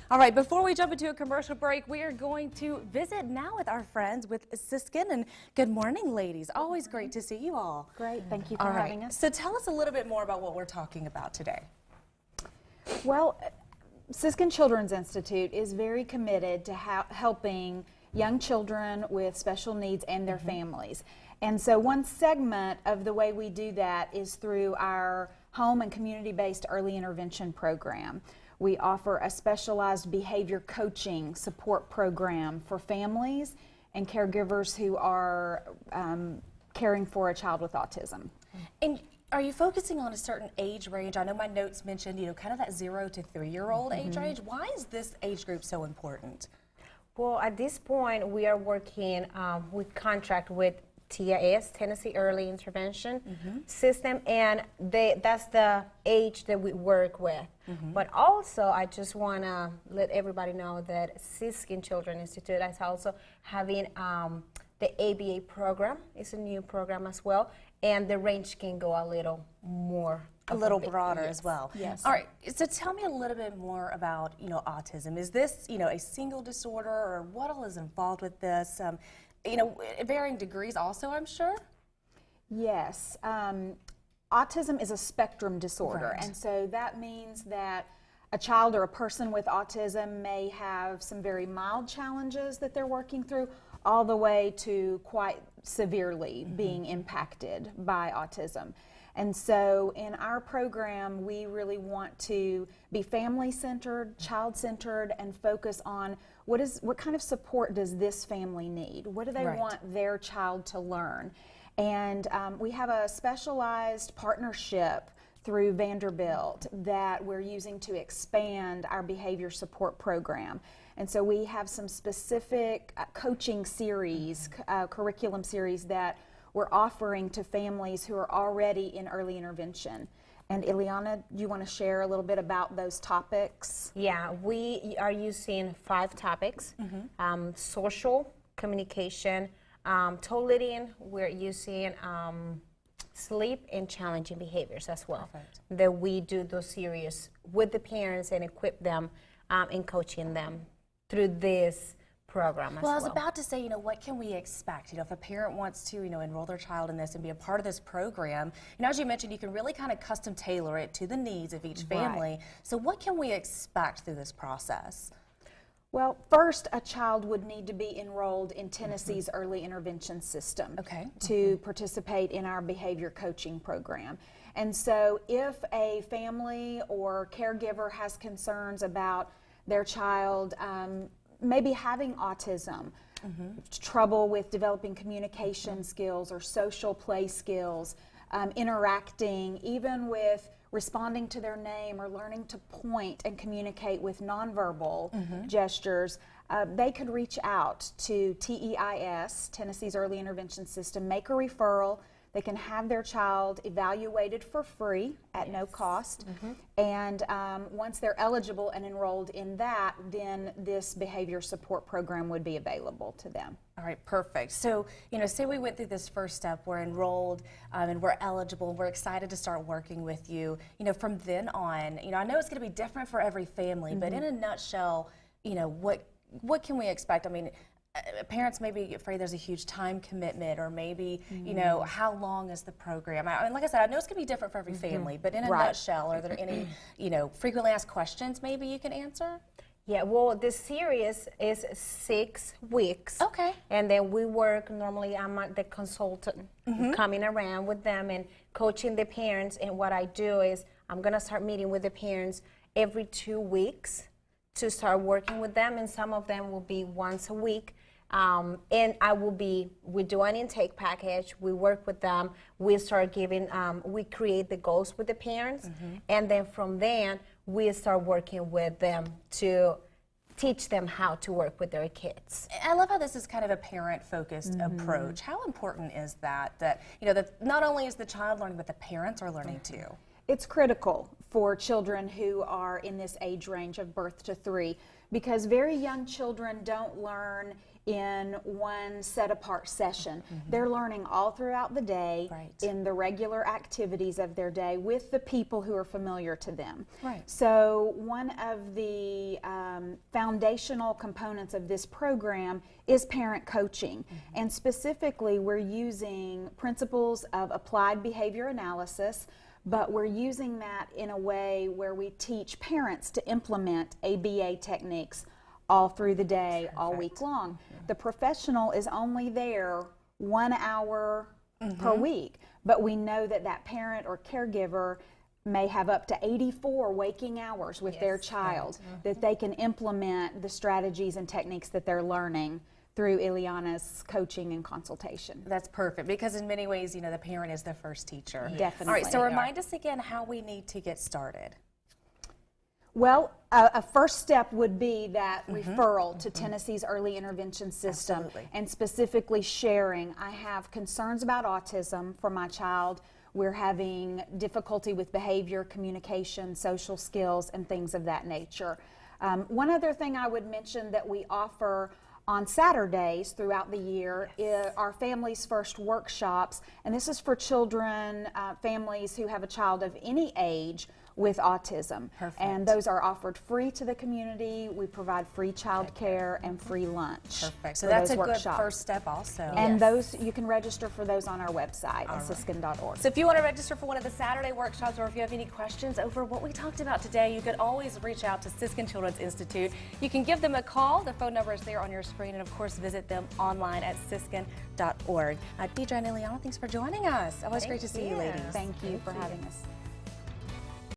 All right, before we jump into a commercial break, we are going to visit now with our friends with Siskin. And good morning, ladies. Always great to see you all. Great, thank you for having us. So tell us a little bit more about what we're talking about today. Well, Siskin Children's Institute is very committed to helping young children with special needs and their families. And so one segment of the way we do that is through our home and community-based early intervention program. We offer a specialized behavior coaching support program for families and caregivers who are caring for a child with autism. And are you focusing on a certain age range? I know my notes mentioned, kind of that 0 to 3-year-old age range. Why is this age group so important? Well, at this point, we are working with contract with TIS, Tennessee Early Intervention System, and that's the age that we work with. But also, I just want to let everybody know that Siskin Children's Institute is also having the ABA program. It's a new program as well, and the range can go a little more. A little broader as well. Yes. All right, so tell me a little bit more about, autism. Is this, a single disorder, or what all is involved with this? Varying degrees also, I'm sure? Yes. Autism is a spectrum disorder, Right. and so that means that a child or a person with autism may have some very mild challenges that they're working through, all the way to quite severely being impacted by autism. And so in our program, we really want to be family-centered, child-centered, and focus on what kind of support does this family need? What do they Right. want their child to learn? And we have a specialized partnership through Vanderbilt that we're using to expand our behavior support program. And so we have some specific coaching series, curriculum series that we're offering to families who are already in early intervention. And Ileana, do you want to share a little bit about those topics? Yeah, we are using 5 topics: social, communication, toileting. We're using sleep and challenging behaviors as well. Perfect. That we do those series with the parents and equip them in coaching them through this program as well. Well, I was about to say, what can we expect? If a parent wants to, enroll their child in this and be a part of this program, as you mentioned, you can really kind of custom tailor it to the needs of each family. Right. So what can we expect through this process? Well, first, a child would need to be enrolled in Tennessee's early intervention system Okay. to participate in our behavior coaching program. And so if a family or caregiver has concerns about their child maybe having autism, trouble with developing communication skills or social play skills, interacting, even with responding to their name or learning to point and communicate with nonverbal gestures, they could reach out to TEIS, Tennessee's Early Intervention System, make a referral. They can have their child evaluated for free at no cost. And once they're eligible and enrolled in that, then this behavior support program would be available to them. All right, perfect. So, say we went through this first step, we're enrolled and we're eligible, we're excited to start working with you. From then on, I know it's going to be different for every family, but in a nutshell, what can we expect? I mean, parents may be afraid there's a huge time commitment, or maybe, how long is the program? I mean, like I said, I know it's going to be different for every family, but in a nutshell, are there any, frequently asked questions maybe you can answer? Yeah, well, the series is 6 weeks. Okay. And then we work, normally I'm the consultant, coming around with them and coaching the parents. And what I do is I'm going to start meeting with the parents every 2 weeks to start working with them. And some of them will be once a week. And we do an intake package, we work with them, we start giving, we create the goals with the parents, and then from then, we start working with them to teach them how to work with their kids. I love how this is kind of a parent-focused approach. How important is that that not only is the child learning, but the parents are learning too? It's critical for children who are in this age range of birth to 3, because very young children don't learn in one set apart session. They're learning all throughout the day Right. in the regular activities of their day with the people who are familiar to them. Right. So one of the foundational components of this program is parent coaching. And specifically, we're using principles of applied behavior analysis, but we're using that in a way where we teach parents to implement ABA techniques all through the day, all week long. The professional is only there 1 hour per week, but we know that that parent or caregiver may have up to 84 waking hours with their child, that they can implement the strategies and techniques that they're learning through Ileana's coaching and consultation. That's perfect, because in many ways, the parent is the first teacher. Definitely. All right, so remind us again how we need to get started. Well, a first step would be that referral to Tennessee's early intervention system. Absolutely. And specifically sharing, I have concerns about autism for my child. We're having difficulty with behavior, communication, social skills, and things of that nature. One other thing I would mention that we offer on Saturdays throughout the year is our Families First workshops, and this is for children, families who have a child of any age with autism. Perfect. And those are offered free to the community. We provide free child care and free lunch. Perfect. So for that's those a good workshops. first step also. And those, you can register for those on our website at siskin.org. So if you want to register for one of the Saturday workshops, or if you have any questions over what we talked about today, you could always reach out to Siskin Children's Institute. You can give them a call. The phone number is there on your screen, and of course visit them online at siskin.org. Deidre and Ileana, thanks for joining us. Always great to see you ladies. Thank you for having us.